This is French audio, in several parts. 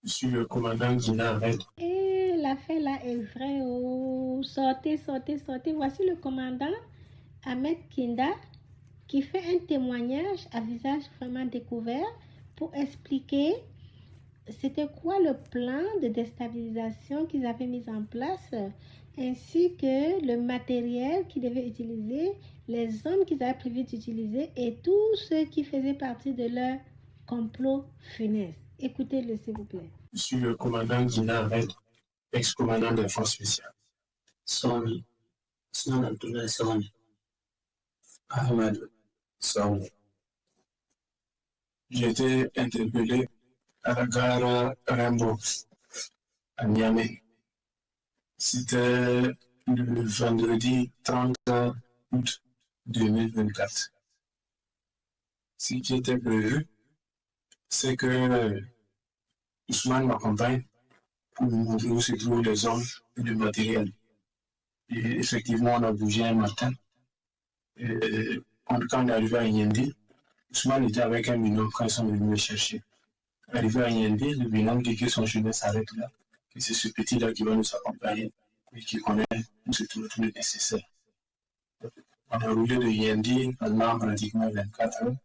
Je suis le commandant Gina Ahmed. Et l'affaire là est vraie. Oh. Sortez, sortez, sortez. Voici le commandant Ahmed Kinda qui fait un témoignage à visage vraiment découvert pour expliquer c'était quoi le plan de déstabilisation qu'ils avaient mis en place, ainsi que le matériel qu'ils devaient utiliser, les hommes qu'ils avaient prévu d'utiliser et tous ceux qui faisaient partie de leur complot funeste. Écoutez-le, s'il vous plaît. Je suis le commandant Gina Ahmed, ex-commandant des forces spéciales. Sony, Usman Abdullah Sony, Ahmed Saoud. J'ai été interpellé à la gare Rimbaud, à Niamey. C'était le vendredi 30 août 2024. Ce qui était prévu, c'est que Ousmane m'accompagne pour me montrer où se trouvent les hommes et le matériel. Et effectivement, on a bougé un matin. Et quand on est arrivé à Yendi, Ousmane était avec un binôme quand ils sont venus me chercher. Arrivé à Yendi, le binôme dit que son chemin s'arrête là, que c'est ce petit-là qui va nous accompagner et qui connaît où se trouve tout le nécessaire. On a roulé de Yendi pendant pratiquement 24 heures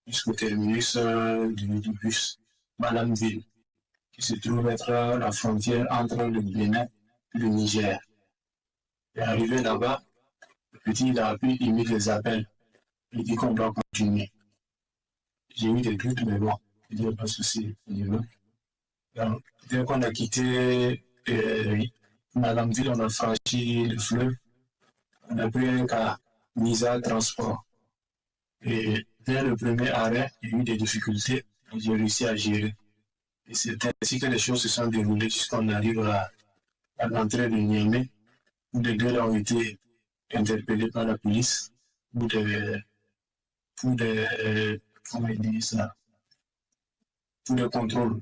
jusqu'au terminus du bus Malamville, qui se trouve être la frontière entre le Bénin et le Niger. Et arrivé là-bas, le petit il a appris, il mit les appels. Il dit qu'on doit continuer. J'ai eu des doutes, mais bon, il dit pas de souci. Donc, dès qu'on a quitté Malamville, on a franchi le fleuve, on a pris un cas Nisa Transport. Et dès le premier arrêt, il y a eu des difficultés, j'ai réussi à gérer. Et c'est ainsi que les choses se sont déroulées jusqu'on arrive à l'entrée de Niamey, où les deux ont été interpellés par la police pour des comment il dit ça, pour des contrôles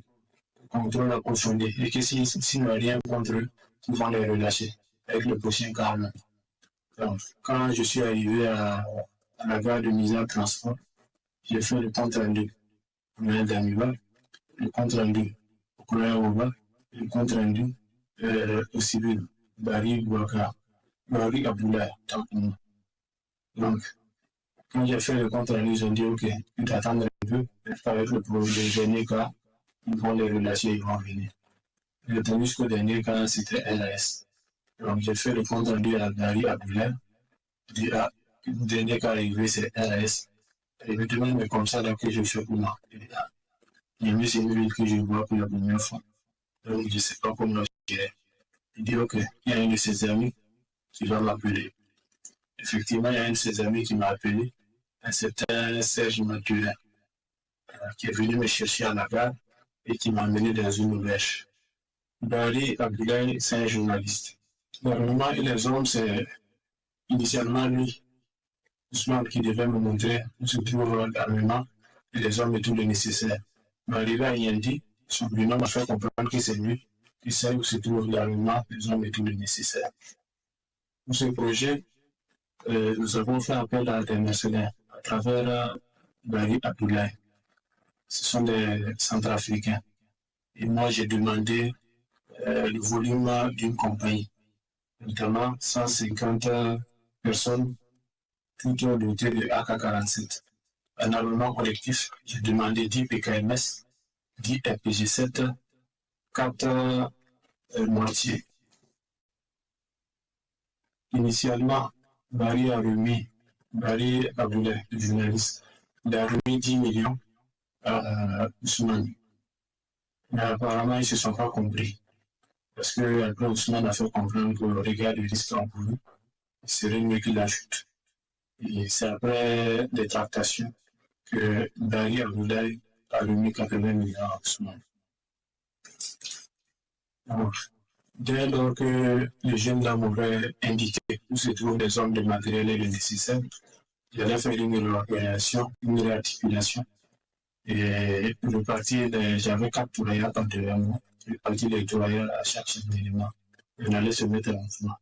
approfondis. Et que s'ils n'ont rien contre eux, ils vont les relâcher avec le prochain calme. Donc, quand je suis arrivé à la gare de mise en transport, j'ai fait le compte rendu au moyen d'animal, le compte rendu au courrier Oba, le compte rendu au civil, Barry Bouaka, Barry Abdoulaye, tant pour moi. Donc, quand j'ai fait le compte rendu, ils ont dit ok, tu t'attends un peu, avec le dernier cas, ils vont les relâcher, ils vont venir. J'ai attendu jusqu'au dernier cas, c'était LAS. Donc, j'ai fait le compte rendu à Barry Abdoulaye. Je dis, ah, le dernier cas arrivé, c'est LAS. Et il me demande, mais comme ça, là, que je fais pour moi. Il me dit, c'est une ville que je vois pour la première fois. Donc, je ne sais pas comment je dirais. Il dit, ok, il y a un de ses amis qui va m'appeler. Effectivement, il y a un de ses amis qui m'a appelé, un certain Serge Mathurin, qui est venu me chercher à la gare et qui m'a amené dans une auberge. Barry Abdoulaye, c'est un journaliste. Normalement, et les hommes, c'est initialement lui, Ousmane, qui devait me montrer où se trouve l'armement et les hommes et tout le nécessaire. Mais arrivé à Yendi, son binôme m'a fait comprendre que c'est lui qui sait où se trouve l'armement, les hommes et tout le nécessaire. Pour ce projet, nous avons fait appel à des mercenaires à travers Barry Abdoulaye. Ce sont des Centrafricains. Et moi, j'ai demandé le volume d'une compagnie, notamment 150 personnes, toutes dotées de AK-47. Un armement collectif, j'ai demandé 10 PKMS, 10 RPG-7, 4 mortiers. Initialement, Barry Abdoulaye, le journaliste, il a remis 10 millions à Ousmane. Mais apparemment, ils ne se sont pas compris. Parce que après, Ousmane a fait comprendre qu'au regard du risque encouru, il serait mieux qu'il ajoute. Et c'est après des tractations que Barry Abdoulaye a remis 80 millions à Ousmane. Donc, dès lors que le jeune homme aurait indiqué où se trouvent les hommes de matériel et le nécessaire, j'allais faire une réorganisation, une réarticulation. Et le parti, j'avais 4 tourailleurs devant moi. Le parti des tourailleurs à chaque élément. On allait se mettre en mouvement.